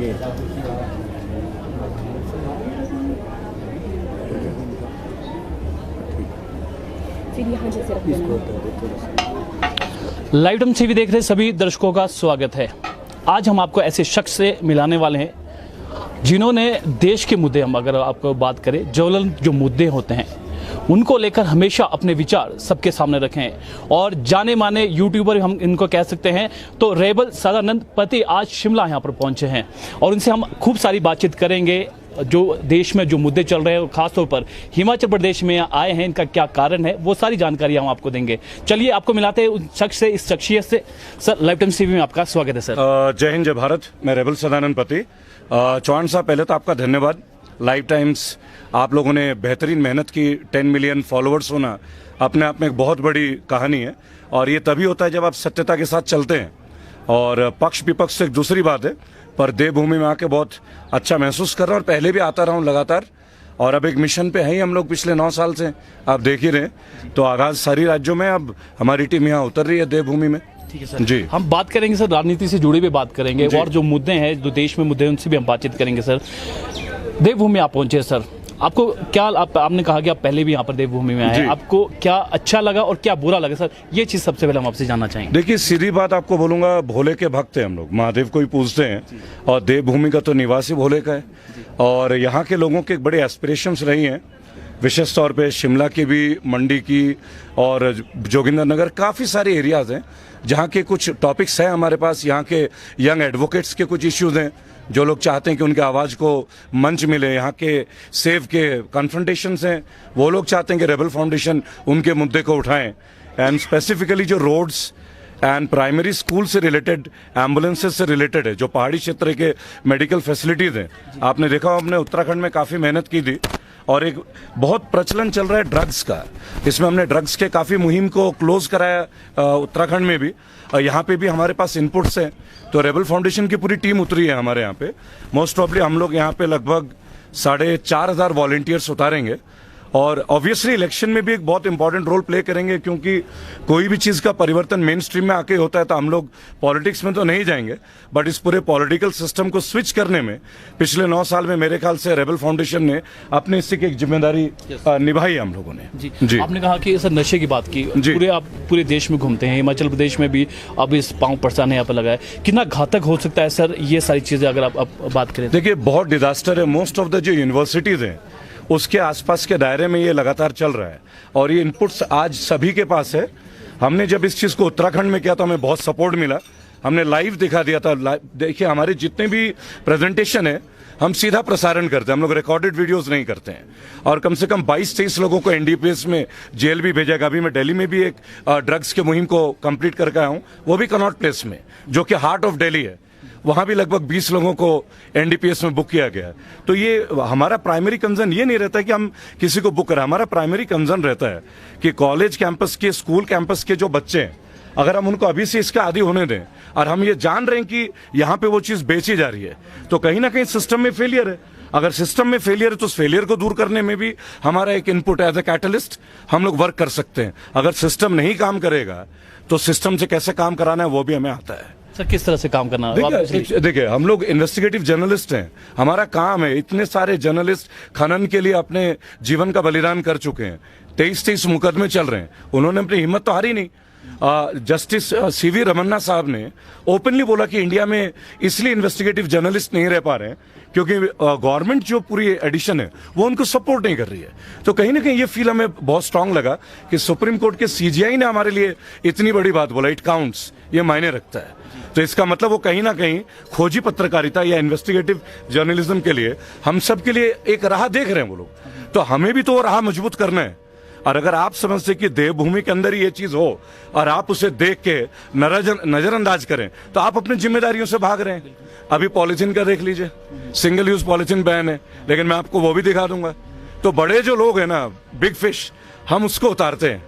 Live times TV देख रहे सभी दर्शकों का स्वागत है। आज हम आपको ऐसे शख्स से मिलाने वाले हैं जिन्होंने देश के मुद्दे, हम अगर आपको बात करें, ज्वलंत जो मुद्दे होते हैं उनको लेकर हमेशा अपने विचार सबके सामने रखे हैं और जाने माने यूट्यूबर हम इनको कह सकते हैं। तो रेबल सदानंद पति आज शिमला यहाँ पर पहुँचे हैं और उनसे हम खूब सारी बातचीत करेंगे। जो देश में जो मुद्दे चल रहे हैं और खासतौर पर हिमाचल प्रदेश में आए हैं, इनका क्या कारण है, वो सारी जानकारी हम आपको देंगे। चलिए आपको मिलाते हैं उस शख्स से, इस शख्सियत से। सर, लाइव टाइम्स टीवी में आपका स्वागत है। सर जय हिंद, जय भारत। मैं रेबल सदानंद पति। चौहान साहब, पहले तो आपका धन्यवाद। लाइव टाइम्स, आप लोगों ने बेहतरीन मेहनत की। 10 मिलियन फॉलोअर्स होना अपने आप में एक बहुत बड़ी कहानी है और ये तभी होता है जब आप सत्यता के साथ चलते हैं। और पक्ष विपक्ष से एक दूसरी बात है, पर देवभूमि में आके बहुत अच्छा महसूस कर रहा हूँ और पहले भी आता रहा हूँ लगातार। और अब एक मिशन पे है ही हम लोग पिछले 9 साल से, आप देख ही रहे। तो आगाज सारी राज्यों में, अब हमारी टीम यहाँ उतर रही है देवभूमि में। ठीक है सर जी, हम बात करेंगे सर, राजनीति से जुड़ी भी बात करेंगे और जो मुद्दे हैं, जो देश में मुद्दे हैं, उनसे भी हम बातचीत करेंगे। सर, देवभूमि आप पहुंचे सर, आपको क्या, आपने कहा कि आप पहले भी यहाँ पर देवभूमि में आए, आपको क्या अच्छा लगा और क्या बुरा लगा सर? ये चीज सबसे पहले हम आपसे जानना चाहेंगे। देखिए, सीधी बात आपको बोलूंगा, भोले के भक्त हैं हम लोग, महादेव को ही पूजते हैं और देवभूमि का तो निवासी भोले का है। और यहाँ के लोगों के बड़े एस्पिरेशंस रही हैं, विशेष तौर पे शिमला की भी, मंडी की और जोगिंदरनगर, काफ़ी सारे एरियाज हैं जहाँ के कुछ टॉपिक्स हैं हमारे पास। यहाँ के यंग एडवोकेट्स के कुछ इश्यूज हैं जो लोग चाहते हैं कि उनके आवाज़ को मंच मिले। यहाँ के सेव के कन्फ्रंटेशंस हैं, वो लोग चाहते हैं कि रेबल फाउंडेशन उनके मुद्दे को उठाएं। एंड स्पेसिफिकली जो रोड्स एंड प्राइमरी स्कूल से रिलेटेड, एम्बुलेंसेज से रिलेटेड है, जो पहाड़ी क्षेत्र के मेडिकल फैसिलिटीज़ हैं। आपने देखा, हमने उत्तराखंड में काफ़ी मेहनत की थी और एक बहुत प्रचलन चल रहा है ड्रग्स का। इसमें हमने ड्रग्स के काफ़ी मुहिम को क्लोज कराया उत्तराखंड में भी। यहाँ पे भी हमारे पास इनपुट्स हैं, तो रेबल फाउंडेशन की पूरी टीम उतरी है हमारे यहाँ पे। मोस्ट प्रॉब्ली हम लोग यहाँ पे लगभग 4,500 वॉलंटियर्स उतारेंगे और ऑब्वियसली इलेक्शन में भी एक बहुत इंपॉर्टेंट रोल प्ले करेंगे, क्योंकि कोई भी चीज़ का परिवर्तन मेन स्ट्रीम में आके होता है। तो हम लोग पॉलिटिक्स में तो नहीं जाएंगे, बट इस पूरे पॉलिटिकल सिस्टम को स्विच करने में पिछले 9 साल में मेरे ख्याल से रेबल फाउंडेशन ने अपने हिस्से की एक जिम्मेदारी निभाई है हम लोगों ने। जी, आपने कहा कि सर नशे की बात की, आप पूरे देश में घूमते हैं, हिमाचल प्रदेश में भी अब इस पाँव परसाने यहाँ पर लगा है, कितना घातक हो सकता है सर ये सारी चीज़ें अगर आप बात करें? देखिए, बहुत डिजास्टर है। मोस्ट ऑफ द जो यूनिवर्सिटीज़ हैं उसके आसपास के दायरे में ये लगातार चल रहा है और ये इनपुट्स आज सभी के पास है। हमने जब इस चीज़ को उत्तराखंड में किया तो हमें बहुत सपोर्ट मिला, हमने लाइव दिखा दिया था। देखिए, हमारे जितने भी प्रेजेंटेशन है हम सीधा प्रसारण करते हैं, हम लोग रिकॉर्डेड वीडियोस नहीं करते हैं। और कम से कम 22-23 लोगों को एनडीपीएस में जेल भी भेजा गया। अभी मैं दिल्ली में भी एक ड्रग्स के मुहिम को कंप्लीट करके आया हूँ, वो भी कनॉट प्लेस में, जो कि हार्ट ऑफ दिल्ली है। वहाँ भी लगभग 20 लोगों को एनडीपीएस में बुक किया गया है। तो ये हमारा प्राइमरी कंसर्न ये नहीं रहता कि हम किसी को बुक करें, हमारा प्राइमरी कंसर्न रहता है कि कॉलेज कैंपस के, स्कूल कैंपस के जो बच्चे हैं, अगर हम उनको अभी से इसका आदी होने दें और हम ये जान रहे हैं कि यहाँ पे वो चीज़ बेची जा रही है, तो कहीं ना कहीं सिस्टम में फेलियर है। अगर सिस्टम में फेलियर है तो उस फेलियर को दूर करने में भी हमारा एक इनपुट एज ए कैटलिस्ट हम लोग वर्क कर सकते हैं। अगर सिस्टम नहीं काम करेगा तो सिस्टम से कैसे काम कराना है वो भी हमें आता है। सर, किस तरह से काम करना है? देखिए, हम लोग इन्वेस्टिगेटिव जर्नलिस्ट हैं, हमारा काम है। इतने सारे जर्नलिस्ट खनन के लिए अपने जीवन का बलिदान कर चुके हैं। 23 मुकदमे चल रहे हैं, उन्होंने अपनी हिम्मत तो हारी नहीं। जस्टिस सीवी रमन्ना साहब ने ओपनली बोला कि इंडिया में इसलिए इन्वेस्टिगेटिव जर्नलिस्ट नहीं रह पा रहे हैं क्योंकि गवर्नमेंट जो पूरी एडिशन है वो उनको सपोर्ट नहीं कर रही है। तो कहीं ना कहीं ये फील हमें बहुत स्ट्रांग लगा कि सुप्रीम कोर्ट के सीजीआई ने हमारे लिए इतनी बड़ी बात बोला, इट काउंट्स, ये मायने रखता है। तो इसका मतलब वो कहीं ना कहीं खोजी पत्रकारिता या इन्वेस्टिगेटिव जर्नलिज्म के लिए हम सब के लिए एक राह देख रहे हैं वो लोग। तो हमें भी तो वो राह मजबूत करना है। और अगर आप समझते कि देवभूमि के अंदर ही ये चीज हो और आप उसे देख के नजरअंदाज करें तो आप अपनी जिम्मेदारियों से भाग रहे हैं। अभी पॉलिथीन का देख लीजिए, सिंगल यूज पॉलिथीन बैन है, लेकिन मैं आपको वो भी दिखा दूंगा। तो बड़े जो लोग हैं ना, बिग फिश, हम उसको उतारते हैं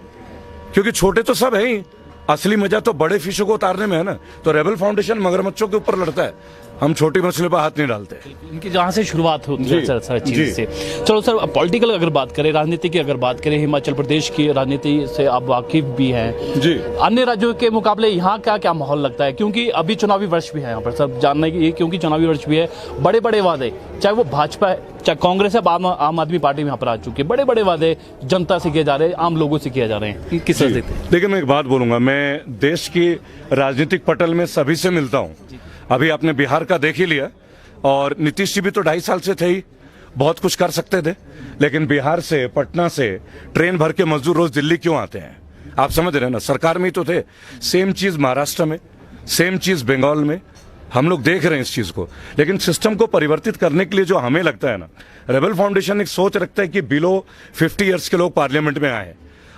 क्योंकि छोटे तो सब है ही। असली मजा तो बड़े फिशों को उतारने में है ना। तो रेबल फाउंडेशन मगरमच्छों के ऊपर लड़ता है, हम छोटी मछलियों पर हाथ नहीं डालते। इनकी जहाँ से शुरुआत होती है जी, सर जी। चीज़ से। चलो सर, पॉलिटिकल अगर बात करें, राजनीति की अगर बात करें, हिमाचल प्रदेश की राजनीति से आप वाकिफ भी हैं जी। अन्य राज्यों के मुकाबले यहाँ का क्या माहौल लगता है? क्योंकि अभी चुनावी वर्ष भी है यहाँ पर सब जानने की, क्योंकि चुनावी वर्ष भी है, बड़े बड़े वादे, चाहे वो भाजपा है, चाहे कांग्रेस है, आम आदमी पार्टी यहाँ पर आ चुकी है, बड़े बड़े वादे जनता से किए जा रहे हैं, आम लोगों से किए जा रहे हैं। किस तरह से देखते हैं? देखिए, मैं एक बात बोलूंगा, मैं देश की राजनीतिक पटल में सभी से मिलता हूं। अभी आपने बिहार का देख ही लिया, और नीतीश जी भी तो 2.5 साल से थे ही, बहुत कुछ कर सकते थे, लेकिन बिहार से, पटना से ट्रेन भर के मजदूर रोज दिल्ली क्यों आते हैं? आप समझ रहे हैं ना, सरकार में ही तो थे। सेम चीज महाराष्ट्र में, सेम चीज बंगाल में, हम लोग देख रहे हैं इस चीज को। लेकिन सिस्टम को परिवर्तित करने के लिए जो हमें लगता है ना, रेबल फाउंडेशन एक सोच रखता है कि बिलो 50 ईयर्स के लोग पार्लियामेंट में आए,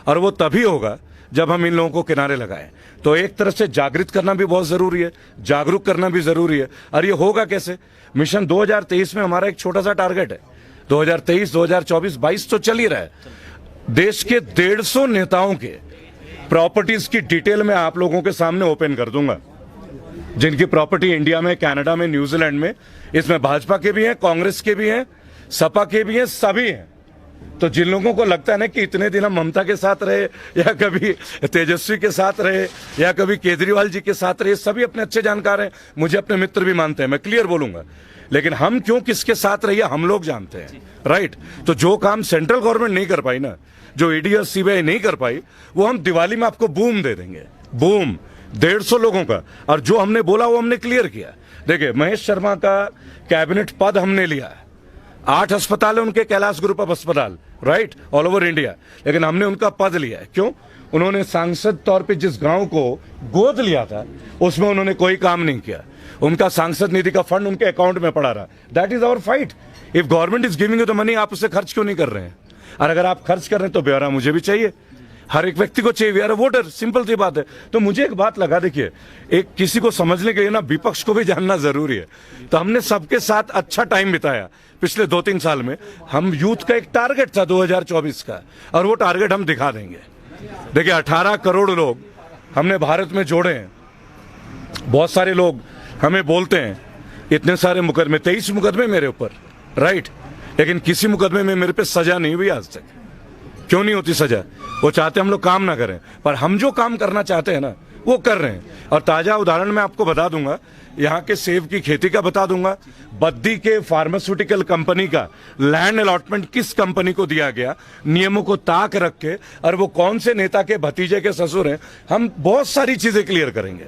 और वो तभी होगा जब हम इन लोगों को किनारे लगाएं। तो एक तरह से जागृत करना भी बहुत जरूरी है, जागरूक करना भी जरूरी है। और ये होगा कैसे? मिशन 2023 में हमारा एक छोटा सा टारगेट है, 2023, 2024, 22 तो चल ही रहा है। देश के 150 नेताओं के प्रॉपर्टीज की डिटेल में आप लोगों के सामने ओपन कर दूंगा, जिनकी प्रॉपर्टी इंडिया में, कनाडा में, न्यूजीलैंड में, इसमें भाजपा के भी हैं, कांग्रेस के भी हैं, सपा के भी हैं, सभी हैं। तो जिन लोगों को लगता है ना कि इतने दिन हम ममता के साथ रहे, या कभी तेजस्वी के साथ रहे, या कभी केजरीवाल जी के साथ रहे, सभी अपने अच्छे जानकार हैं, मुझे अपने मित्र भी मानते हैं, मैं क्लियर बोलूंगा। लेकिन हम क्यों किसके साथ रहिए हम लोग जानते हैं, राइट? तो जो काम सेंट्रल गवर्नमेंट नहीं कर पाई ना, जो ईडी और सीबीआई नहीं कर पाई, वो हम दिवाली में आपको बूम दे देंगे, बूम, 150 लोगों का। और जो हमने बोला वो हमने क्लियर किया। देखिए, महेश शर्मा का कैबिनेट पद हमने लिया है, 8 अस्पताल है उनके, कैलाश ग्रुप ऑफ अस्पताल, राइट, ऑल ओवर इंडिया, लेकिन हमने उनका पद लिया है। क्यों? उन्होंने सांसद तौर पे जिस गांव को गोद लिया था, उसमें उन्होंने कोई काम नहीं किया। उनका सांसद निधि का फंड उनके अकाउंट में पड़ा रहा। That is our fight. If government is giving you the money, आप उसे खर्च क्यों नहीं कर रहे हैं? और अगर आप खर्च कर रहे हैं तो ब्यौरा मुझे भी चाहिए, हर एक व्यक्ति को चाहिए। We are a voter, simple सी बात है। तो मुझे एक बात लगा, देखिए, एक किसी को समझने के लिए ना विपक्ष को भी जानना जरूरी है। तो हमने सबके साथ अच्छा टाइम बिताया पिछले 2-3 साल में। हम यूथ का एक टारगेट था 2024 का, और वो टारगेट हम दिखा देंगे। देखिए, 18 करोड़ लोग हमने भारत में जोड़े हैं। बहुत सारे लोग हमें बोलते हैं इतने सारे मुकदमे, 23 मुकदमे मेरे ऊपर, राइट, लेकिन किसी मुकदमे में मेरे पे सजा नहीं हुई आज तक। क्यों नहीं होती सजा? वो चाहते हम लोग काम ना करें, पर हम जो काम करना चाहते हैं ना, वो कर रहे हैं। और ताजा उदाहरण मैं आपको बता दूंगा, यहाँ के सेब की खेती का बता दूंगा, बद्दी के फार्मास्यूटिकल कंपनी का लैंड अलॉटमेंट किस कंपनी को दिया गया, नियमों को ताक रख के, और वो कौन से नेता के भतीजे के ससुर हैं, हम बहुत सारी चीजें क्लियर करेंगे।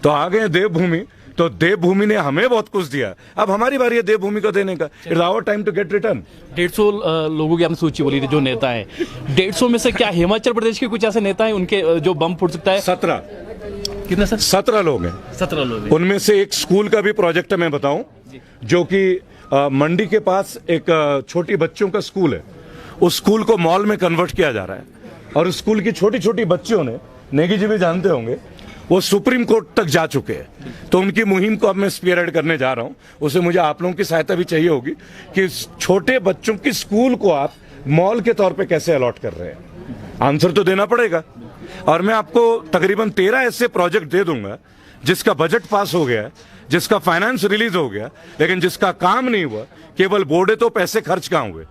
तो आ गए देवभूमि, तो देवभूमि ने हमें बहुत कुछ दिया, अब हमारी बारी है देवभूमि को देने का। It's our time to get return. 150 लोगों की आपने सूची बोली थी जो नेता हैं, 150 में से क्या हिमाचल प्रदेश के कुछ ऐसे नेता हैं उनके जो बम फूट सकता है? 17। कितने सर? 17 लोग हैं। 17 लोग। उनमें से एक स्कूल का भी प्रोजेक्ट है, मैं बताऊं, जो कि मंडी के पास एक छोटी बच्चों का स्कूल है। उस स्कूल को मॉल में कन्वर्ट किया जा रहा है, और उस स्कूल की छोटी छोटी बच्चियों ने, नेगी जी भी जानते होंगे, वो सुप्रीम कोर्ट तक जा चुके हैं। तो उनकी मुहिम को अब मैं स्पीयरहेड करने जा रहा हूं। उसे मुझे आप लोगों की सहायता भी चाहिए होगी कि छोटे बच्चों की स्कूल को आप मॉल के तौर पे कैसे अलॉट कर रहे हैं। आंसर तो देना पड़ेगा। और मैं आपको तकरीबन 13 ऐसे प्रोजेक्ट दे दूंगा जिसका बजट पास हो गया, जिसका फाइनेंस रिलीज हो गया, लेकिन जिसका काम नहीं हुआ। केवल बोर्डे तो पैसे खर्च कहां हुए,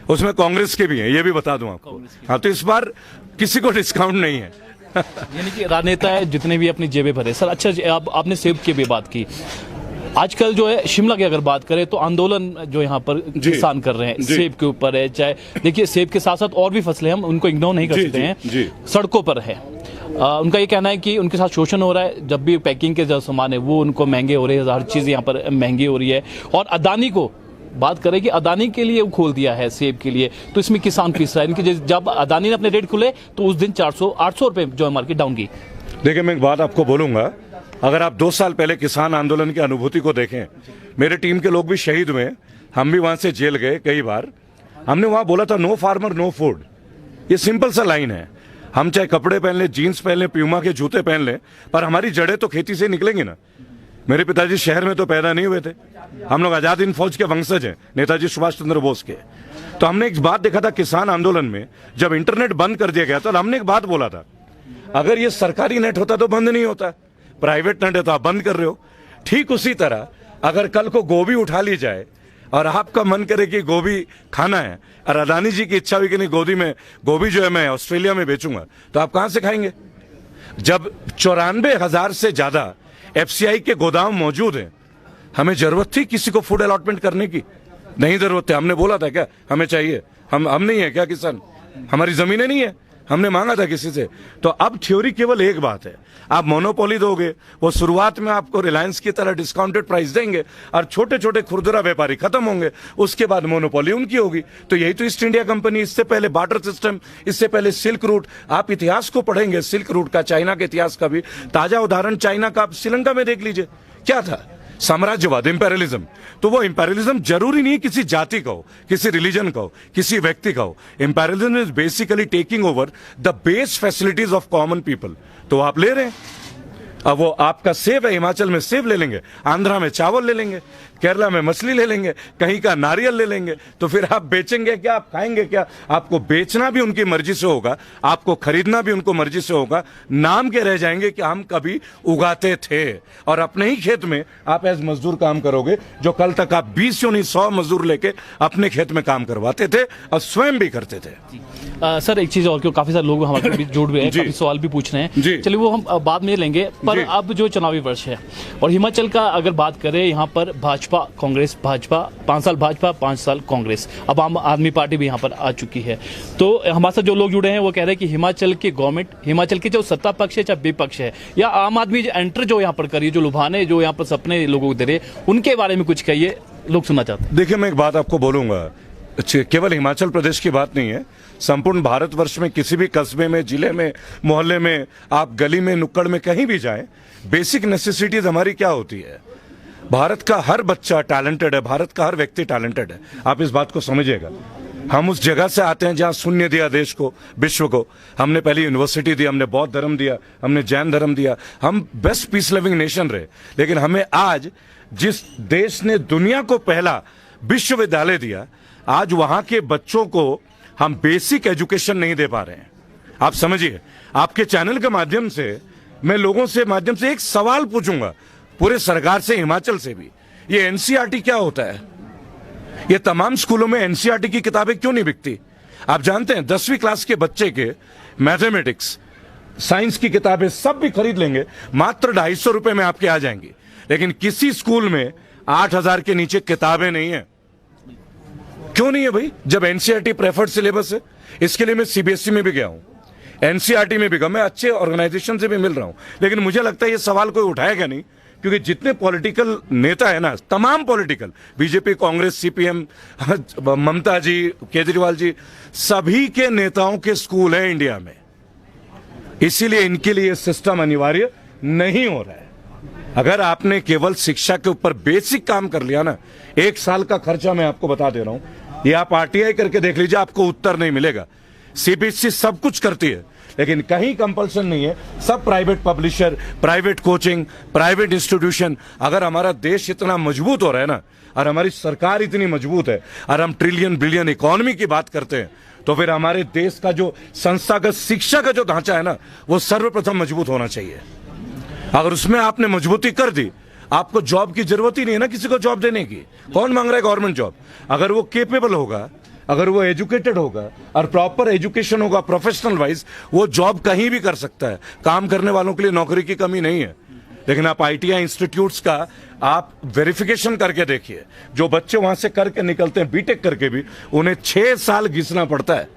उसमें कांग्रेस के भी हैं, ये भी बता दूं आपको। हाँ, तो इस बार किसी को डिस्काउंट नहीं है। यानी कि राजनेता है जितने भी अपनी जेबें भरे। सर अच्छा, आपने सेब की भी बात की। आजकल जो है शिमला की अगर बात करें तो आंदोलन जो यहाँ पर किसान कर रहे हैं सेब के ऊपर है, चाहे देखिए सेब के साथ साथ और भी फसलें, हम उनको इग्नोर नहीं कर सकते हैं, सड़कों पर है। उनका ये कहना है कि उनके साथ शोषण हो रहा है, जब भी पैकिंग के जो सामान है वो उनको महंगे हो रहे हैं, हर चीज़ यहाँ पर महंगी हो रही है। और अदानी को बात करें कि अदानी के लिए खोल दिया है सेब के लिए, तो इसमें किसान पीस रहा है। इनके जब अदानी ने अपने रेट खुले तो उस दिन 400-800 रुपए जो है मार्केट डाउन की। देखिए, मैं एक बात आपको बोलूंगा, अगर आप 2 साल पहले किसान आंदोलन की अनुभूति को देखें, मेरे टीम के लोग भी शहीद हुए, हम भी वहां से जेल गए कई बार। हमने वहां बोला था नो फार्मर नो फूड। ये सिंपल सा लाइन है। हम चाहे कपड़े पहन लें, जीन्स पहन लें, प्यूमा के जूते पहन लें, पर हमारी जड़ें तो खेती से निकलेंगी ना। मेरे पिताजी शहर में तो पैदा नहीं हुए थे, हम लोग आजाद हिंद फौज के वंशज हैं, नेताजी सुभाष चंद्र बोस के। तो हमने एक बात देखा था किसान आंदोलन में, जब इंटरनेट बंद कर दिया गया तो हमने एक बात बोला था, अगर ये सरकारी नेट होता तो बंद नहीं होता, प्राइवेट नेट है तो आप बंद कर रहे हो। ठीक उसी तरह अगर कल को गोभी उठा ली जाए और आपका मन करे कि गोभी खाना है और अदानी जी की इच्छा हुई कि नहीं गोभी जो है मैं ऑस्ट्रेलिया में बेचूंगा, तो आप कहां से खाएंगे? जब 94,000 से ज्यादा एफसीआई के गोदाम मौजूद हैं, हमें जरूरत थी किसी को फूड अलॉटमेंट करने की? नहीं जरूरत है। हमने बोला था क्या हमें चाहिए? हम नहीं है क्या किसान? हमारी जमीनें नहीं है, हमने मांगा था किसी से? तो अब थ्योरी केवल एक बात है, आप मोनोपोली दोगे, वो शुरुआत में आपको रिलायंस की तरह डिस्काउंटेड प्राइस देंगे और छोटे छोटे खुरदुरा व्यापारी खत्म होंगे, उसके बाद मोनोपोली उनकी होगी। तो यही तो ईस्ट इंडिया कंपनी, इससे पहले बार्टर सिस्टम, इससे पहले सिल्क रूट। आप इतिहास को पढ़ेंगे सिल्क रूट का, चाइना के इतिहास का भी ताजा उदाहरण चाइना का आप श्रीलंका में देख लीजिए, क्या था? साम्राज्यवाद, इंपेरियलिज्म। तो वो इंपेरियलिज्म जरूरी नहीं किसी जाति का हो, किसी रिलीजन का हो, किसी व्यक्ति का हो। Imperialism is basically taking over the base facilities of common people. तो आप ले रहे हैं। अब वो आपका सेब है, हिमाचल में सेब ले लेंगे, आंध्रा में चावल ले लेंगे, केरला में मछली ले लेंगे, कहीं का नारियल ले लेंगे। तो फिर आप बेचेंगे क्या? आप खाएंगे क्या? आपको बेचना भी उनकी मर्जी से होगा, आपको खरीदना भी उनको मर्जी से होगा। नाम के रह जाएंगे कि हम कभी उगाते थे, और अपने ही खेत में आप एज मजदूर काम करोगे, जो कल तक आप 20 या 100 मजदूर लेके अपने खेत में काम करवाते थे और स्वयं भी करते थे। सर एक चीज और, क्यों काफी सारे लोग हमारे बीच जुड़ हुए हैं, काफी सवाल भी पूछ रहे हैं, चलिए वो हम बाद में लेंगे। पर अब जो चुनावी वर्ष है और हिमाचल का अगर बात करें, यहाँ पर भाजपा कांग्रेस, भाजपा 5 साल भाजपा 5 साल कांग्रेस, अब आम आदमी पार्टी भी यहाँ पर आ चुकी है। तो हमारे साथ जो लोग जुड़े हैं वो कह रहे हैं कि हिमाचल की गवर्नमेंट, हिमाचल की जो सत्ता पक्ष है चाहे विपक्ष है, या आम आदमी जो एंटर जो यहाँ पर करिए, जो लुभाने जो यहाँ पर सपने लोगों को दे रहे, उनके बारे में कुछ कहिए, लोग सुनना चाहते हैं। देखिए, मैं एक बात आपको बोलूंगा, केवल हिमाचल प्रदेश की बात नहीं है, संपूर्ण भारतवर्ष में किसी भी कस्बे में, जिले में, मोहल्ले में, आप गली में, नुक्कड़ में कहीं भी जाएं, बेसिक नेसेसिटीज हमारी क्या होती है? भारत का हर बच्चा टैलेंटेड है, भारत का हर व्यक्ति टैलेंटेड है। आप इस बात को समझिएगा। हम उस जगह से आते हैं जहां शून्य दिया देश को, विश्व को। हमने पहले यूनिवर्सिटी दी, हमने बौद्ध धर्म दिया, हमने जैन धर्म दिया, हम बेस्ट पीस लिविंग नेशन रहे। लेकिन हमें आज जिस देश ने दुनिया को पहला विश्वविद्यालय दिया, आज वहां के बच्चों को हम बेसिक एजुकेशन नहीं दे पा रहे हैं। आप समझिए, आपके चैनल के माध्यम से मैं लोगों से माध्यम से एक सवाल पूछूंगा, पूरे सरकार से, हिमाचल से भी, ये एनसीईआरटी क्या होता है? ये तमाम स्कूलों में एनसीईआरटी की किताबें क्यों नहीं बिकती? आप जानते हैं 10वीं क्लास के बच्चे के मैथमेटिक्स, साइंस की किताबें सब भी खरीद लेंगे, मात्र 250 रुपए में आपके आ जाएंगी। लेकिन किसी स्कूल में 8,000 के नीचे किताबें नहीं है। क्यों नहीं है भाई? जब एनसीईआरटी प्रेफर्ड सिलेबस है। इसके लिए मैं सीबीएसई में भी गया हूं, एनसीईआरटी में भी गया, मैं अच्छे ऑर्गेनाइजेशन से भी मिल रहा हूं। लेकिन मुझे लगता है ये सवाल कोई उठाएगा नहीं, क्योंकि जितने पॉलिटिकल नेता है ना, तमाम पॉलिटिकल, बीजेपी, कांग्रेस, सीपीएम, ममता जी, केजरीवाल जी, सभी के नेताओं के स्कूल है इंडिया में। इसीलिए इनके लिए सिस्टम अनिवार्य नहीं हो रहा है। अगर आपने केवल शिक्षा के ऊपर बेसिक काम कर लिया ना, 1 साल का खर्चा मैं आपको बता दे रहा हूं, ये आप आरटीआई करके देख लीजिए, आपको उत्तर नहीं मिलेगा। सीबीएसई सब कुछ करती है, लेकिन कहीं कंपल्सन नहीं है। सब private publisher, private coaching, private institution. अगर हमारा देश इतना मजबूत हो रहा है ना, और हमारी सरकार इतनी मजबूत है, और हम ट्रिलियन बिलियन इकोनॉमी की बात करते हैं, तो फिर हमारे देश का जो संस्थागत शिक्षा का जो ढांचा है ना, वो सर्वप्रथम मजबूत होना चाहिए। अगर उसमें आपने मजबूती कर दी, आपको जॉब की जरूरत ही नहीं है ना किसी को जॉब देने की। कौन मांग रहा है गवर्नमेंट जॉब? अगर वो केपेबल होगा, अगर वो एजुकेटेड होगा और प्रॉपर एजुकेशन होगा प्रोफेशनल वाइज, वो जॉब कहीं भी कर सकता है। काम करने वालों के लिए नौकरी की कमी नहीं है। लेकिन आप आईटीआई इंस्टीट्यूट्स का आप वेरिफिकेशन करके देखिए, जो बच्चे वहां से करके निकलते हैं बीटेक करके भी, उन्हें 6 साल घिसना पड़ता है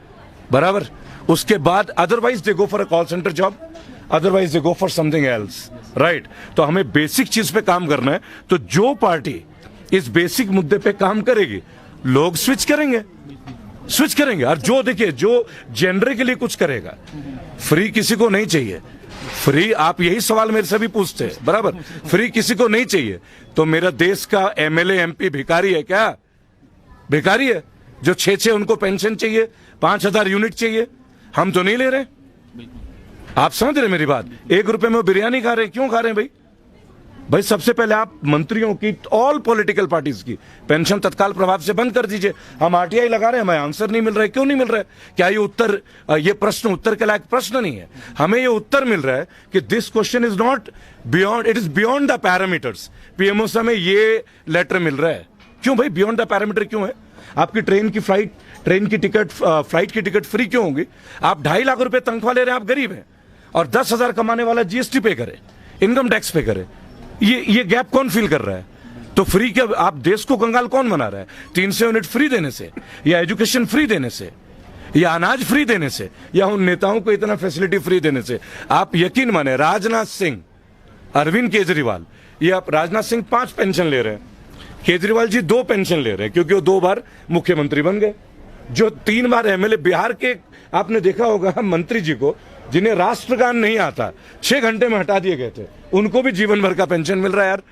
बराबर। उसके बाद otherwise they go for a call centre job, otherwise they go for something else, right. तो हमें बेसिक चीज पे काम करना है। तो जो पार्टी इस बेसिक मुद्दे पे काम करेगी, लोग स्विच करेंगे। और जो देखिए, जो जेंडर के लिए कुछ करेगा, फ्री किसी को नहीं चाहिए। फ्री, आप यही सवाल मेरे से भी पूछते हैं बराबर, फ्री किसी को नहीं चाहिए। तो मेरा देश का एमएलए एमपी भिखारी है क्या? भिखारी है जो 6 उनको पेंशन चाहिए, 5,000 यूनिट चाहिए। हम तो नहीं ले रहे। आप समझ रहे मेरी बात? 1 रुपए में बिरयानी खा रहे हैं, क्यों खा रहे हैं भाई? भाई सबसे पहले आप मंत्रियों की, ऑल पॉलिटिकल पार्टीज की पेंशन तत्काल प्रभाव से बंद कर दीजिए। हम आरटीआई लगा रहे हैं, हमें आंसर नहीं मिल रहा है। क्यों नहीं मिल रहा है? क्या ये प्रश्न उत्तर के लायक प्रश्न नहीं है? हमें ये उत्तर मिल रहा है कि this question is not beyond, it is beyond the parameters. PMO से हमें ये लेटर मिल रहा है। क्यों भाई बियॉन्ड द पैरामीटर क्यों है? आपकी ट्रेन की टिकट, फ्लाइट की टिकट फ्री क्यों होगी? आप 2.5 लाख रुपए तनख्वाह ले रहे हैं, आप गरीब हैं, और 10,000 कमाने वाला जीएसटी पे करे, इनकम टैक्स पे करे। ये गैप कौन फिल कर रहा है? तो फ्री के आप देश को कंगाल कौन बना रहा है? 300 यूनिट फ्री देने से, या एजुकेशन फ्री देने से, या अनाज फ्री देने से, या उन नेताओं को इतना फैसिलिटी फ्री देने से? आप यकीन माने, राजनाथ सिंह, अरविंद केजरीवाल, ये आप राजनाथ सिंह 5 पेंशन ले रहे हैं, केजरीवाल जी 2 पेंशन ले रहे हैं, क्योंकि वो 2 बार मुख्यमंत्री बन गए। जो 3 बार एमएलए, बिहार के आपने देखा होगा मंत्री जी को, जिन्हें राष्ट्रगान नहीं आता, 6 घंटे में हटा दिए गए थे, उनको भी जीवन भर का पेंशन मिल रहा है। यार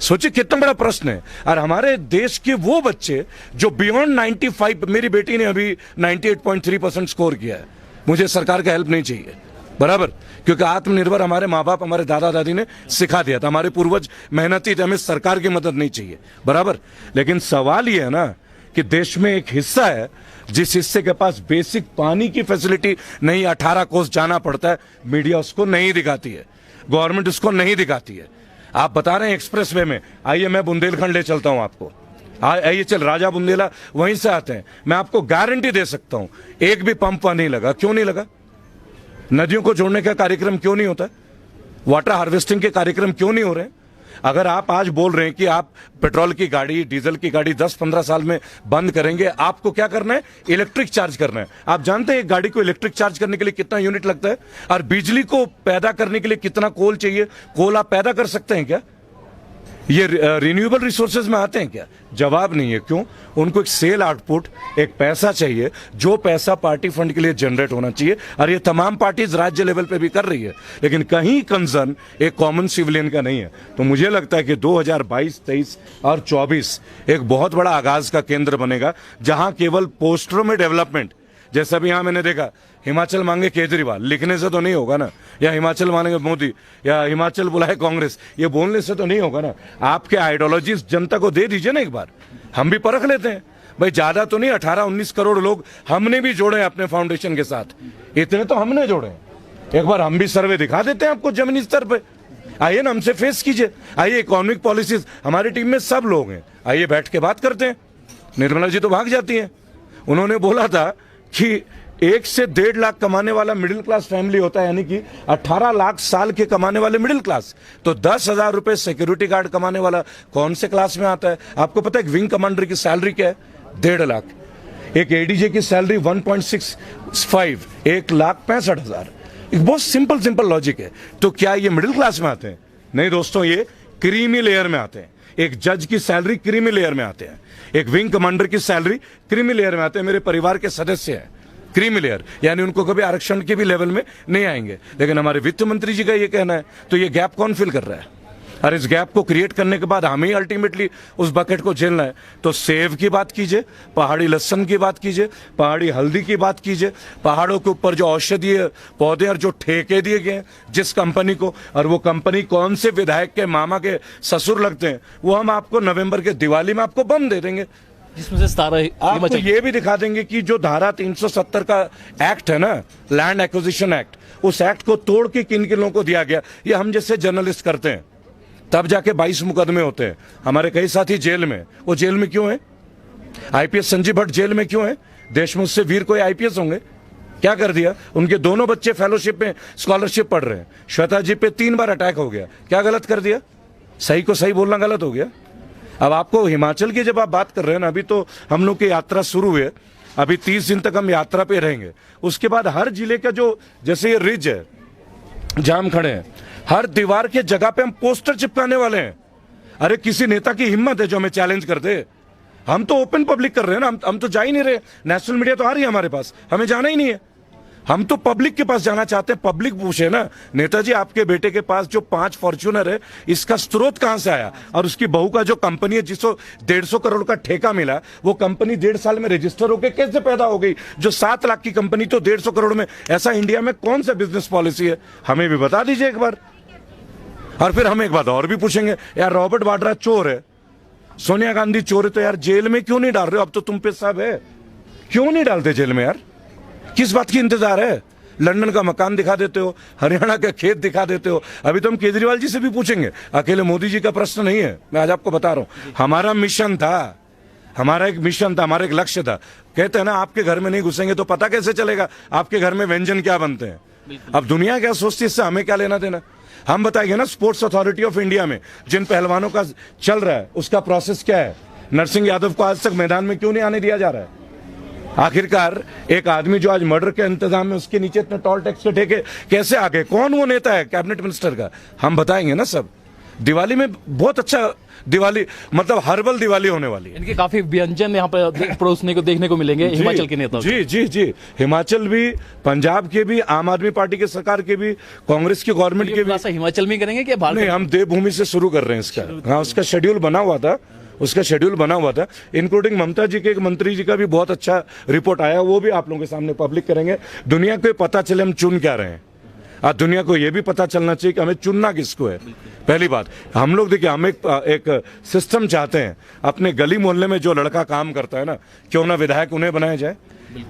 सोचिए कितना बड़ा प्रश्न है। और हमारे देश के वो बच्चे जो बियॉन्ड 95, मेरी बेटी ने अभी 98.3% स्कोर किया है, मुझे सरकार का हेल्प नहीं चाहिए, बराबर, क्योंकि आत्मनिर्भर हमारे माँ बाप, हमारे दादा दादी ने सिखा दिया था, हमारे पूर्वज मेहनती थे, हमें सरकार की मदद नहीं चाहिए, बराबर। लेकिन सवाल ये है ना कि देश में एक हिस्सा है जिस हिस्से के पास बेसिक पानी की फैसिलिटी नहीं, 18 कोस जाना पड़ता है, मीडिया उसको नहीं दिखाती है, गवर्नमेंट उसको नहीं दिखाती है। आप बता रहे हैं एक्सप्रेस वे में, आइए मैं बुंदेलखंड ले चलता हूं आपको, आइए चल, राजा बुंदेला वहीं से आते हैं, मैं आपको गारंटी दे सकता हूं, एक भी पंप वहां नहीं लगा। क्यों नहीं लगा? नदियों को जोड़ने का कार्यक्रम क्यों नहीं होता? वाटर हार्वेस्टिंग के कार्यक्रम क्यों नहीं हो रहे? अगर आप आज बोल रहे हैं कि आप पेट्रोल की गाड़ी, डीजल की गाड़ी 10-15 साल में बंद करेंगे, आपको क्या करना है? इलेक्ट्रिक चार्ज करना है। आप जानते हैं एक गाड़ी को इलेक्ट्रिक चार्ज करने के लिए कितना यूनिट लगता है? और बिजली को पैदा करने के लिए कितना कोल चाहिए? कोल आप पैदा कर सकते हैं क्या? ये रिन्यूएबल रिसोर्सेज में आते हैं क्या? जवाब नहीं है। क्यों? उनको एक सेल आउटपुट, एक पैसा चाहिए, जो पैसा पार्टी फंड के लिए जनरेट होना चाहिए, और ये तमाम पार्टीज राज्य लेवल पे भी कर रही है, लेकिन कहीं कंसर्न एक कॉमन सिविलियन का नहीं है। तो मुझे लगता है कि 2022, 23 और 24 एक बहुत बड़ा आगाज का केंद्र बनेगा, जहां केवल पोस्टरों में डेवलपमेंट, जैसा भी यहां मैंने देखा, हिमाचल मांगे केजरीवाल, लिखने से तो नहीं होगा ना, या हिमाचल मांगे मोदी, या हिमाचल बुलाए कांग्रेस, ये बोलने से तो नहीं होगा ना। आपके आइडियोलॉजीज जनता को दे दीजिए ना एक बार, हम भी परख लेते हैं। भाई ज्यादा तो नहीं, 18-19 करोड़ लोग हमने भी जोड़े हैं अपने फाउंडेशन के साथ, इतने तो हमने जोड़े हैं। एक बार हम भी सर्वे दिखा देते हैं आपको जमीनी स्तर पे, आइए ना, हमसे फेस कीजिए। आइए, इकोनॉमिक पॉलिसीज, हमारी टीम में सब लोग हैं, आइए बैठ के बात करते हैं। निर्मला जी तो भाग जाती हैं, उन्होंने बोला था कि 1 से 1.5 लाख कमाने वाला मिडिल क्लास फैमिली होता है, यानी कि 18 लाख साल के कमाने वाले मिडिल क्लास, तो 10,000 रुपए सिक्योरिटी गार्ड कमाने वाला कौन से क्लास में आता है? आपको पता है विंग कमांडर की सैलरी क्या है? 1.5 लाख। एक एडीजे की सैलरी 1.65, 1,65,000। एक बहुत सिंपल लॉजिक है। तो क्या ये मिडिल क्लास में आते हैं? नहीं दोस्तों, ये क्रीमी लेयर में आते हैं। एक जज की सैलरी क्रीमी लेयर में आते हैं, एक विंग कमांडर की सैलरी क्रीमी लेयर में आते हैं। मेरे परिवार के सदस्य हैं क्रीमी लेयर, यानी उनको कभी आरक्षण के भी लेवल में नहीं आएंगे। लेकिन हमारे वित्त मंत्री जी का ये कहना है, तो ये गैप कौन फिल कर रहा है? और इस गैप को क्रिएट करने के बाद हमें अल्टीमेटली उस बकेट को झेलना है। तो सेब की बात कीजिए, पहाड़ी लहसुन की बात कीजिए, पहाड़ी हल्दी की बात कीजिए, पहाड़ों के ऊपर जो औषधीय पौधे और जो ठेके दिए गए जिस कंपनी को, और वो कंपनी कौन से विधायक के मामा के ससुर लगते हैं, वो हम आपको नवंबर के दिवाली में आपको बम दे देंगे, जिसमें से 17 आपको ये भी दिखा देंगे कि जो धारा 370 का एक्ट है ना, लैंड एक्विजिशन एक्ट, उस एक्ट को तोड़ के किन किन लोगों को दिया गया। ये हम जैसे जर्नलिस्ट करते हैं, तब जाके 22 मुकदमे होते हैं। हमारे कई साथी जेल में, वो जेल में क्यों है? आईपीएस संजीव भट्ट जेल में क्यों है? देशमुख से वीर कोई आईपीएस होंगे? क्या कर दिया? उनके दोनों बच्चे फेलोशिप में स्कॉलरशिप पढ़ रहे हैं। श्वेता जी पे 3 बार अटैक हो गया, क्या गलत कर दिया? सही को सही बोलना गलत हो गया। अब आपको हिमाचल की जब आप बात कर रहे हैं ना, अभी तो हम लोग की यात्रा शुरू हुई है, अभी 30 दिन तक हम यात्रा पे रहेंगे। उसके बाद हर जिले का जो, जैसे ये रिज है जहां हम खड़े हैं, हर दीवार के जगह पे हम पोस्टर चिपकाने वाले हैं। अरे किसी नेता की हिम्मत है जो हमें चैलेंज कर दे? हम तो ओपन पब्लिक कर रहे हैं ना, हम तो जा ही नहीं रहे। नेशनल मीडिया तो आ रही है हमारे पास, हमें जाना ही नहीं है। हम तो पब्लिक के पास जाना चाहते हैं। पब्लिक पूछे ना, नेताजी आपके बेटे के पास जो 5 फॉर्च्यूनर है, इसका स्रोत कहां से आया? और उसकी बहू का जो कंपनी है, जिसको 150 करोड़ का ठेका मिला, वो कंपनी 1.5 साल में रजिस्टर होकर कैसे पैदा हो गई? जो 7 लाख की कंपनी तो 150 करोड़ में, ऐसा इंडिया में कौन सा बिजनेस पॉलिसी है? हमें भी बता दीजिए एक बार। और फिर हम एक बात और भी पूछेंगे, यार रॉबर्ट वाड्रा चोर है, सोनिया गांधी चोर है, तो यार जेल में क्यों नहीं डाल रहे हो? अब तो तुम पे सब है, क्यों नहीं डालते जेल में यार? किस बात की इंतजार है? लंदन का मकान दिखा देते हो, हरियाणा का खेत दिखा देते हो। अभी तो हम केजरीवाल जी से भी पूछेंगे, अकेले मोदी जी का प्रश्न नहीं है, मैं आज आपको बता रहा हूं। हमारा मिशन था, हमारा एक मिशन था, हमारा एक लक्ष्य था। कहते हैं ना, आपके घर में नहीं घुसेंगे तो पता कैसे चलेगा आपके घर में व्यंजन क्या बनते हैं। अब दुनिया क्या सोचती है, इससे हमें क्या लेना देना? हम बताएंगे ना, स्पोर्ट्स अथॉरिटी ऑफ इंडिया में जिन पहलवानों का चल रहा है उसका प्रोसेस क्या है। नरसिंह यादव को आज तक मैदान में क्यों नहीं आने दिया जा रहा है? आखिरकार एक आदमी जो आज मर्डर के इंतजाम में, उसके नीचे इतने टोल टैक्स के ठेके कैसे आ गए? कौन वो नेता है कैबिनेट मिनिस्टर का? हम बताएंगे ना सब। दिवाली में बहुत अच्छा दिवाली, मतलब हर्बल दिवाली होने वाली है। इनके काफी व्यंजन यहाँ पर परोसने को देखने को मिलेंगे हिमाचल के नेताओं। जी जी जी, हिमाचल भी, पंजाब के भी, आम आदमी पार्टी के सरकार के भी, कांग्रेस की गवर्नमेंट के भी। हिमाचल में करेंगे क्या भारत? नहीं, हम देवभूमि से शुरू कर रहे हैं इसका। हाँ, उसका शेड्यूल बना हुआ था, इंक्लूडिंग ममता जी के एक मंत्री जी का भी बहुत अच्छा रिपोर्ट आया, वो भी आप लोगों के सामने पब्लिक करेंगे। दुनिया को पता चले हम चुन क्या रहे हैं। आज दुनिया को यह भी पता चलना चाहिए कि हमें चुनना किसको है। पहली बात, हम लोग देखिए, हम एक सिस्टम चाहते हैं। अपने गली मोहल्ले में जो लड़का काम करता है ना, क्यों ना विधायक उन्हें बनाया जाए।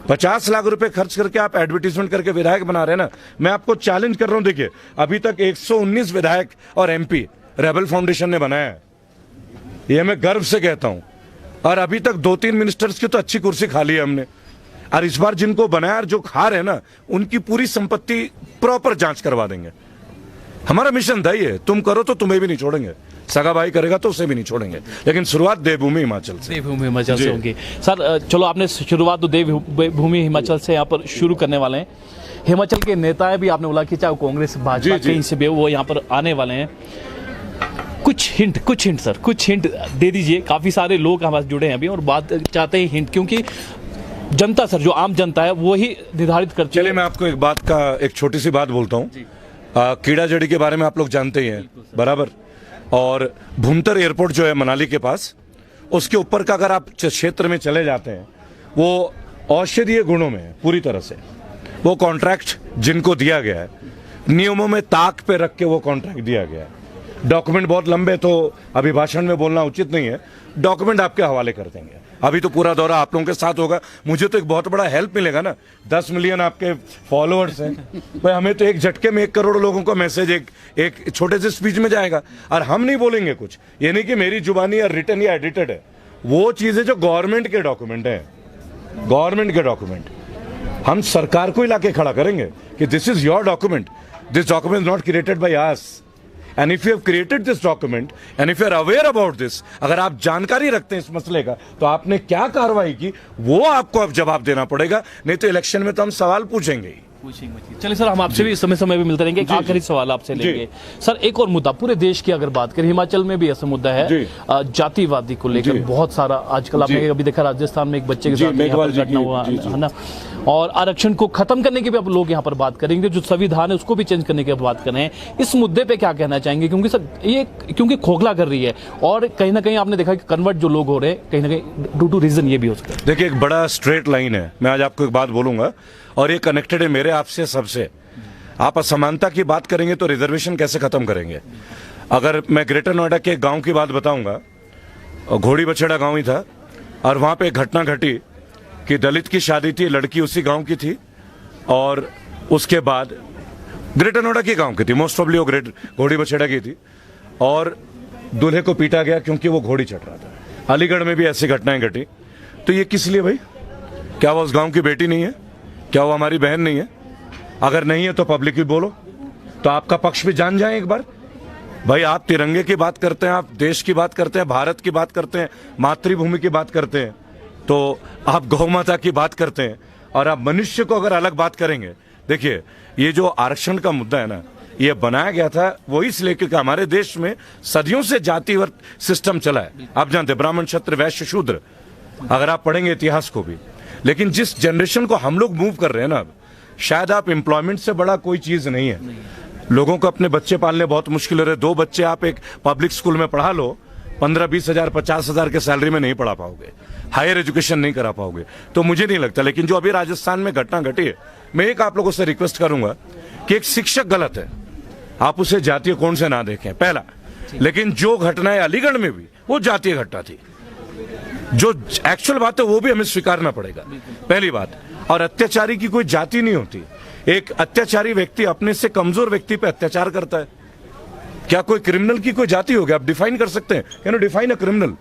50 लाख रुपए खर्च करके आप एडवर्टीजमेंट करके विधायक बना रहे हैं ना। मैं आपको चैलेंज कर रहा हूं, देखिए अभी तक 119 विधायक और एमपी रेबल फाउंडेशन ने बनाया है, ये मैं गर्व से कहता हूं। और अभी तक 2-3 मिनिस्टर्स की तो अच्छी कुर्सी खा ली है हमने। और इस बार जिनको बनाया और जो खा रहे हैं ना, उनकी पूरी संपत्ति प्रॉपर जांच करवा देंगे। हमारा मिशन था ये, तुम करो तो तुम्हें भी नहीं छोड़ेंगे, सगा भाई करेगा तो उसे भी नहीं छोड़ेंगे। लेकिन शुरुआत देवभूमि हिमाचल से, देवभूमि हिमाचल से होगी। सर चलो, आपने शुरुआत तो देवभूमि हिमाचल से यहाँ पर शुरू करने वाले हैं। हिमाचल के नेता भी आपने बोला कि चाहे कांग्रेस भाजपा कहीं से भी, वो यहाँ पर आने वाले हैं। कुछ हिंट सर, कुछ हिंट दे दीजिए। काफी सारे लोग हमारे जुड़े हैं अभी और बात चाहते हैं हिंट, क्योंकि जनता सर, जो आम जनता है वो ही निर्धारित करती है। चलिए मैं आपको एक छोटी सी बात बोलता हूँ। कीड़ा जड़ी के बारे में आप लोग जानते ही हैं, बराबर। और भुंतर एयरपोर्ट जो है मनाली के पास, उसके ऊपर का अगर आप क्षेत्र में चले जाते हैं, वो औषधीय गुणों में है पूरी तरह से। वो कॉन्ट्रैक्ट जिनको दिया गया है, नियमों में ताक पे रख के वो कॉन्ट्रैक्ट दिया गया है। डॉक्यूमेंट बहुत लंबे, तो अभी भाषण में बोलना उचित नहीं है। डॉक्यूमेंट आपके हवाले कर देंगे। अभी तो पूरा दौरा आप लोगों के साथ होगा। मुझे तो एक बहुत बड़ा हेल्प मिलेगा ना, 10 मिलियन आपके फॉलोअर्स हैं भाई, हमें तो एक झटके में 1 करोड़ लोगों का मैसेज एक छोटे से स्पीच में जाएगा। और हम नहीं बोलेंगे कुछ, ये नहीं कि मेरी जुबानी या रिटन या एडिटेड है, वो चीजें जो गवर्नमेंट के डॉक्यूमेंट है, गवर्नमेंट के डॉक्यूमेंट हम सरकार को ही लाके खड़ा करेंगे कि this is your document, this document not created by us. And if you have created this document and if you are aware about this, अगर आप जानकारी रखते हैं इस मसले का, तो आपने क्या कार्रवाई की वो आपको अब जवाब देना पड़ेगा। नहीं तो इलेक्शन में तो हम सवाल पूछेंगे ही। चलिए सर, हम आपसे भी समय समय भी मिलते रहेंगे। एक आखिरी सवाल आपसे लेंगे सर। एक और मुद्दा पूरे देश की अगर बात करें, हिमाचल में भी ऐसा मुद्दा है जातिवादी को लेकर बहुत सारा। आजकल आपने अभी देखा राजस्थान में एक बच्चे के साथ घटना हुआ है ना, और आरक्षण को खत्म करने की भी अब लोग यहाँ पर बात करेंगे, जो संविधान है उसको भी चेंज करने की बात कर रहे हैं। इस मुद्दे पे क्या कहना चाहेंगे? क्योंकि सर ये क्योंकि खोखला कर रही है, और कहीं ना कहीं आपने देखा कि कन्वर्ट जो लोग हो रहे हैं, कहीं ना कहीं ड्यू टू रीजन ये भी हो सकता है। देखिए, एक बड़ा स्ट्रेट लाइन है। मैं आज आपको एक बात बोलूंगा और ये कनेक्टेड है मेरे आपसे सबसे। आप असमानता की बात करेंगे तो रिजर्वेशन कैसे खत्म करेंगे? अगर मैं ग्रेटर नोएडा के गांव की बात बताऊंगा, घोड़ी बछड़ा गांव ही था, और वहां पे एक घटना घटी कि दलित की शादी थी, लड़की उसी गांव की थी, और उसके बाद ग्रेटर नोएडा की गांव की थी, मोस्ट प्रॉब्ली वो घोड़ी बछड़ा की थी, और दूल्हे को पीटा गया क्योंकि वो घोड़ी चढ़ रहा था। अलीगढ़ में भी ऐसी घटनाएं घटी। तो ये किस लिए भाई? क्या वो उस गांव की बेटी नहीं है? क्या वो हमारी बहन नहीं है? अगर नहीं है तो पब्लिकली बोलो, तो आपका पक्ष भी जान जाए एक बार। भाई, आप तिरंगे की बात करते हैं, आप देश की बात करते हैं, भारत की बात करते हैं, मातृभूमि की बात करते हैं, तो आप गौ माता की बात करते हैं, और आप मनुष्य को अगर अलग बात करेंगे। देखिए, ये जो आरक्षण का मुद्दा है ना, ये बनाया गया था वो इसलिए क्योंकि हमारे देश में सदियों से जातिवर्ग सिस्टम चला है। आप जानते हैं, ब्राह्मण, क्षत्रिय, वैश्य, शूद्र, अगर आप पढ़ेंगे इतिहास को भी। लेकिन जिस जनरेशन को हम लोग मूव कर रहे हैं ना, अब शायद आप एम्प्लॉयमेंट से बड़ा कोई चीज नहीं है। लोगों को अपने बच्चे पालने बहुत मुश्किल हो रहे। 2 बच्चे आप एक पब्लिक स्कूल में पढ़ा लो, 15-20 हजार 50 हजार के सैलरी में नहीं पढ़ा पाओगे, हायर एजुकेशन नहीं करा पाओगे। तो मुझे नहीं लगता। लेकिन जो अभी राजस्थान में घटना घटी है, मैं एक आप लोगों से रिक्वेस्ट करूंगा कि एक शिक्षक गलत है, आप उसे जातीय कोण से ना देखें, पहला। लेकिन जो घटनाएं अलीगढ़ में हुई वो जातीय घटना थी, जो एक्चुअल बात है वो भी हमें स्वीकारना पड़ेगा, पहली बात। और अत्याचारी की कोई जाति नहीं होती। एक अत्याचारी व्यक्ति अपने से कमजोर व्यक्ति पे अत्याचार करता है। क्या कोई क्रिमिनल की कोई जाति होगी? आप डिफाइन कर सकते हैं, can you define a criminal?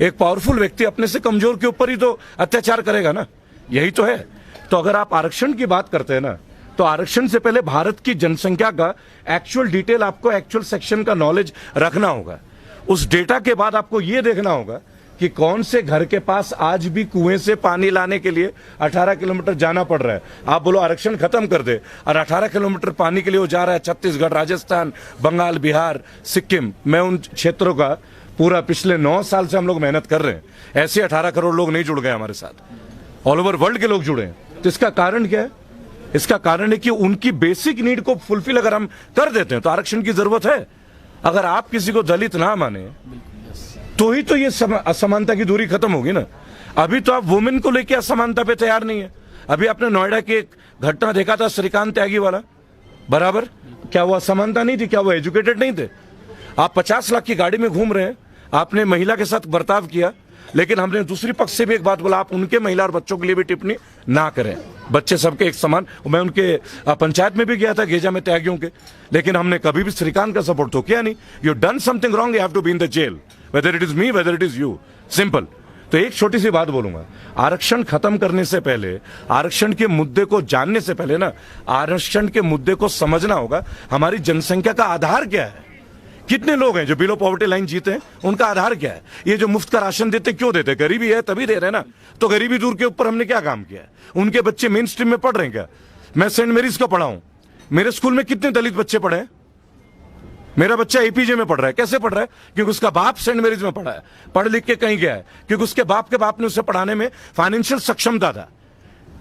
एक पावरफुल व्यक्ति अपने से कमजोर के ऊपर ही तो अत्याचार करेगा ना, यही तो है। तो अगर आप आरक्षण की बात करते हैं ना, तो आरक्षण से पहले भारत की जनसंख्या का एक्चुअल डिटेल, आपको एक्चुअल सेक्शन का नॉलेज रखना होगा। उस डेटा के बाद आपको यह देखना होगा कि कौन से घर के पास आज भी कुएं से पानी लाने के लिए 18 किलोमीटर जाना पड़ रहा है। आप बोलो आरक्षण खत्म कर दे, और 18 किलोमीटर पानी के लिए वो जा रहा है छत्तीसगढ़, राजस्थान, बंगाल, बिहार, सिक्किम। मैं उन क्षेत्रों का पूरा पिछले 9 साल से हम लोग मेहनत कर रहे हैं। ऐसे 18 करोड़ लोग नहीं जुड़ गए हमारे साथ, ऑल ओवर वर्ल्ड के लोग जुड़े हैं। तो इसका कारण क्या है? इसका कारण है कि उनकी बेसिक नीड को फुलफिल अगर हम कर देते हैं तो आरक्षण की जरूरत है। अगर आप किसी को दलित ना माने तो ही तो ये असमानता की दूरी खत्म होगी ना। अभी तो आप वुमेन को लेकर असमानता पे तैयार नहीं है। अभी आपने नोएडा की एक घटना देखा था, श्रीकांत त्यागी वाला, बराबर। क्या वो असमानता नहीं थी? क्या वो एजुकेटेड नहीं थे? आप 50 लाख की गाड़ी में घूम रहे हैं, आपने महिला के साथ बर्ताव किया, लेकिन हमने दूसरी पक्ष से भी एक बात बोला, आप उनके महिला और बच्चों के लिए भी टिप्पणी ना करें। बच्चे सबके एक समान। मैं उनके पंचायत में भी गया था, गेजा में त्यागियों के, लेकिन हमने कभी भी श्रीकांत का सपोर्ट तो किया नहीं। You done something wrong, you have to be in the jail, whether it is me, whether it is you, simple. तो एक छोटी सी बात बोलूंगा, आरक्षण खत्म करने से पहले, आरक्षण के मुद्दे को जानने से पहले ना, आरक्षण के मुद्दे को समझना होगा। हमारी जनसंख्या का आधार क्या है? कितने लोग हैं जो बिलो पॉवर्टी लाइन जीते हैं? उनका आधार क्या है? ये जो मुफ्त का राशन देते क्यों देते? गरीबी है तभी दे रहे हैं ना। तो गरीबी दूर के ऊपर हमने क्या काम किया है? उनके बच्चे मेन स्ट्रीम में पढ़ रहे हैं क्या? मैं सेंट मेरीज का पढ़ा हूं, मेरे स्कूल में कितने दलित बच्चे पढ़े हैं? मेरा बच्चा एपीजे में पढ़ रहा है। कैसे पढ़ रहा है? क्योंकि उसका बाप सेंट मेरीज में पढ़ा है, पढ़ लिख के कहीं गया है, क्योंकि उसके बाप के बाप ने उसे पढ़ाने में फाइनेंशियल सक्षमता था।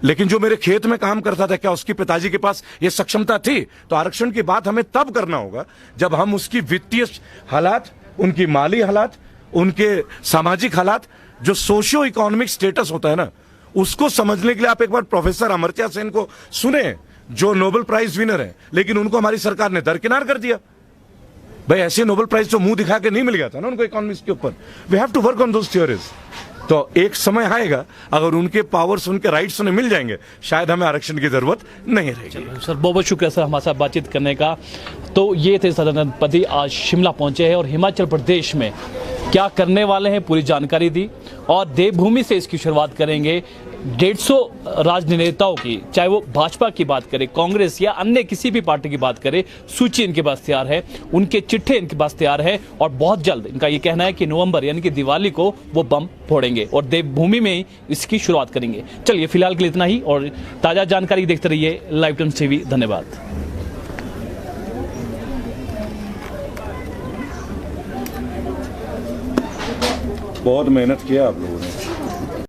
लेकिन जो मेरे खेत में काम करता था, क्या उसकी पिताजी के पास यह सक्षमता थी? तो आरक्षण की बात हमें तब करना होगा जब हम उसकी वित्तीय हालात, उनकी माली हालात, उनके सामाजिक हालात, जो सोशियो इकोनॉमिक स्टेटस होता है ना, उसको समझने के लिए आप एक बार प्रोफेसर अमर्त्य सेन को सुने, जो नोबेल प्राइज विनर है, लेकिन उनको हमारी सरकार ने दरकिनार कर दिया। भाई ऐसे नोबेल प्राइज तो मुंह दिखा के नहीं मिल गया था ना उनको इकोनॉमिक्स के ऊपर। We have to work on those theories. तो एक समय आएगा, अगर उनके पावर्स, उनके राइट्स उन्हें मिल जाएंगे, शायद हमें आरक्षण की जरूरत नहीं रहेगी। सर बहुत बहुत शुक्रिया सर हमारे साथ बातचीत करने का। तो ये थे सदानंद पति, आज शिमला पहुंचे हैं और हिमाचल प्रदेश में क्या करने वाले हैं पूरी जानकारी दी, और देवभूमि से इसकी शुरुआत करेंगे। 150 राजनेताओं की, चाहे वो भाजपा की बात करें, कांग्रेस या अन्य किसी भी पार्टी की बात करें, सूची इनके पास तैयार है, उनके चिट्ठे इनके पास तैयार है, और बहुत जल्द इनका ये कहना है कि नवंबर यानी कि दिवाली को वो बम फोड़ेंगे और देवभूमि में ही इसकी शुरुआत करेंगे। चलिए फिलहाल के लिए इतना ही, और ताज़ा जानकारी देखते रहिए लाइव टाइम्स टीवी। धन्यवाद। बहुत मेहनत किया आप लोगों ने।